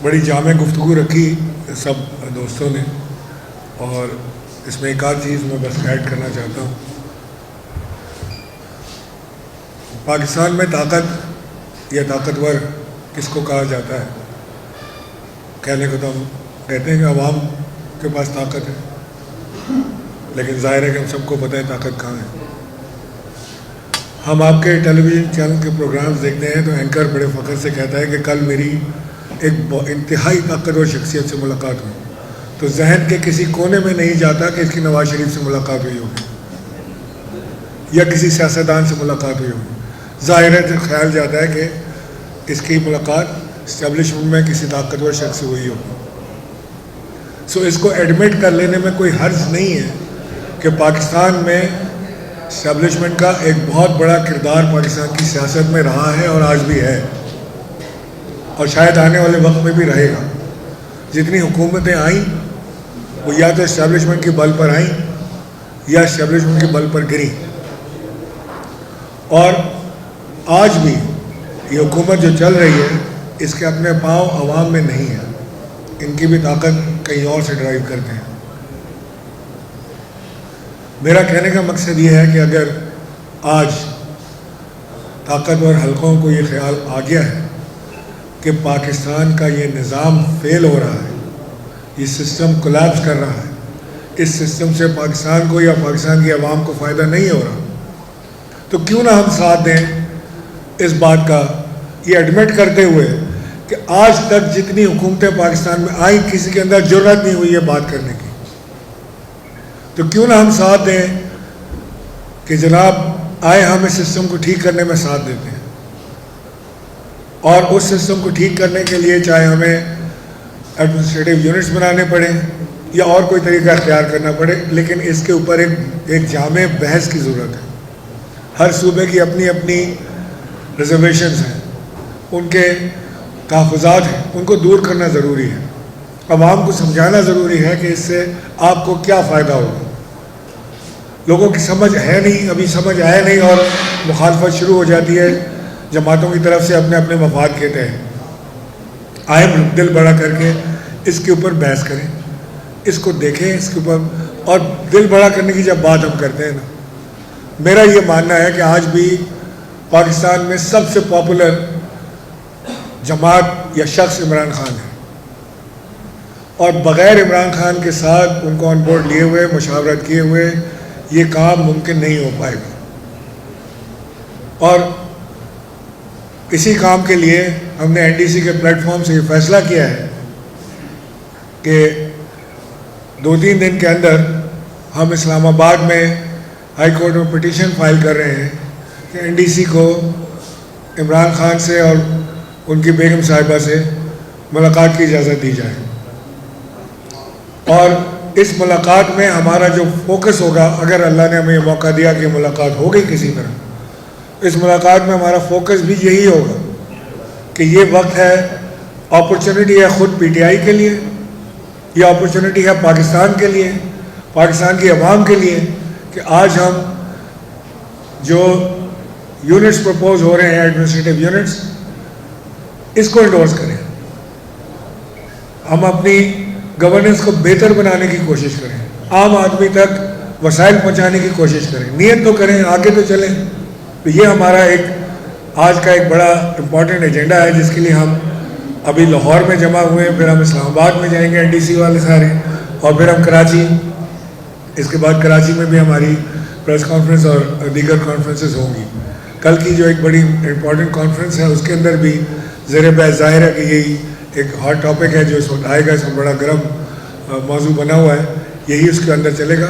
بڑی جامع گفتگو رکھی سب دوستوں نے، اور اس میں ایک آدھ چیز میں بس ایڈ کرنا چاہتا ہوں۔ پاکستان میں طاقت یا طاقتور کس کو کہا جاتا ہے؟ کہنے کو تو ہم کہتے ہیں کہ عوام کے پاس طاقت ہے، لیکن ظاہر ہے کہ ہم سب کو پتہ ہے طاقت کہاں ہے۔ ہم آپ کے ٹیلی ویژن چینل کے پروگرامز دیکھتے ہیں تو اینکر بڑے فخر سے کہتا ہے کہ کل میری ایک انتہائی طاقتور شخصیت سے ملاقات ہوئی، تو ذہن کے کسی کونے میں نہیں جاتا کہ اس کی نواز شریف سے ملاقات ہوئی ہوگی یا کسی سیاستدان سے ملاقات ہوئی ہوگی۔ ظاہر ہے تو خیال جاتا ہے کہ اس کی ملاقات اسٹیبلشمنٹ میں کسی طاقتور شخص سے ہوئی ہوگی۔ سو اس کو ایڈمٹ کر لینے میں کوئی حرج نہیں ہے کہ پاکستان میں اسٹیبلشمنٹ کا ایک بہت بڑا کردار پاکستان کی سیاست میں رہا ہے اور آج بھی ہے، اور شاید آنے والے وقت میں بھی رہے گا۔ جتنی حکومتیں آئیں وہ یا تو اسٹیبلشمنٹ کی بل پر آئیں یا اسٹیبلشمنٹ کی بل پر گریں، اور آج بھی یہ حکومت جو چل رہی ہے اس کے اپنے پاؤں عوام میں نہیں ہے، ان کی بھی طاقت کہیں اور سے ڈرائیو کرتے ہیں۔ میرا کہنے کا مقصد یہ ہے کہ اگر آج طاقتور حلقوں کو یہ خیال آ گیا ہے کہ پاکستان کا یہ نظام فیل ہو رہا ہے، یہ سسٹم کولیپس کر رہا ہے، اس سسٹم سے پاکستان کو یا پاکستان کی عوام کو فائدہ نہیں ہو رہا، تو کیوں نہ ہم ساتھ دیں اس بات کا، یہ ایڈمٹ کرتے ہوئے کہ آج تک جتنی حکومتیں پاکستان میں آئیں کسی کے اندر جرأت نہیں ہوئی ہے بات کرنے کی، تو کیوں نہ ہم ساتھ دیں کہ جناب آئے ہم اس سسٹم کو ٹھیک کرنے میں ساتھ دیتے ہیں، اور اس سسٹم کو ٹھیک کرنے کے لیے چاہے ہمیں ایڈمنسٹریٹو یونٹس بنانے پڑیں یا اور کوئی طریقہ اختیار کرنا پڑے، لیکن اس کے اوپر ایک جامع بحث کی ضرورت ہے۔ ہر صوبے کی اپنی اپنی ریزرویشنز ہیں، ان کے تحفظات ہیں، ان کو دور کرنا ضروری ہے، عوام کو سمجھانا ضروری ہے کہ اس سے آپ کو کیا فائدہ ہوگا۔ لوگوں کی سمجھ ہے نہیں، ابھی سمجھ آیا نہیں، اور مخالفت شروع ہو جاتی ہے جماعتوں کی طرف سے، اپنے اپنے مفاد کے تحت۔ آئے دل بڑا کر کے اس کے اوپر بحث کریں، اس کو دیکھیں، اس کے اوپر، اور دل بڑا کرنے کی جب بات ہم کرتے ہیں نا، میرا یہ ماننا ہے کہ آج بھی پاکستان میں سب سے پاپولر جماعت یا شخص عمران خان ہے، اور بغیر عمران خان کے ساتھ ان کو آن بورڈ لیے ہوئے، مشاورت کیے ہوئے یہ کام ممکن نہیں ہو پائے گا۔ اور اسی کام کے لیے ہم نے این ڈی سی کے پلیٹ فارم سے یہ فیصلہ کیا ہے کہ 2-3 دن کے اندر ہم اسلام آباد میں ہائی کورٹ میں پٹیشن فائل کر رہے ہیں کہ این ڈی سی کو عمران خان سے اور ان کی بیگم صاحبہ سے ملاقات کی اجازت دی جائے، اور اس ملاقات میں ہمارا جو فوکس ہوگا، اگر اللہ نے ہمیں یہ موقع دیا کہ ملاقات ہو گئی کسی طرح، اس ملاقات میں ہمارا فوکس بھی یہی ہوگا کہ یہ وقت ہے، اپرچونٹی ہے خود پی ٹی آئی کے لیے، یہ اپرچونٹی ہے پاکستان کے لیے، پاکستان کی عوام کے لیے، کہ آج ہم جو یونٹس پرپوز ہو رہے ہیں، ایڈمنسٹریٹو یونٹس، اس کو انڈورس کریں، ہم اپنی گورننس کو بہتر بنانے کی کوشش کریں، عام آدمی تک وسائل پہنچانے کی کوشش کریں، نیت تو کریں، آگے تو چلیں۔ تو یہ ہمارا آج کا ایک بڑا امپورٹنٹ ایجنڈا ہے، جس کے لیے ہم ابھی لاہور میں جمع ہوئے ہیں، پھر ہم اسلام آباد میں جائیں گے این ڈی سی والے سارے، اور پھر ہم کراچی، اس کے بعد کراچی میں بھی ہماری پریس کانفرنس اور دیگر کانفرنسز ہوں گی۔ کل کی جو ایک بڑی امپورٹنٹ کانفرنس ہے اس کے اندر بھی زیر بحث ظاہر ہے کہ یہی ایک ہاٹ ٹاپک ہے جو اس وقت آئے گا، اس میں بڑا گرم موضوع بنا ہوا ہے، یہی اس کے اندر چلے گا۔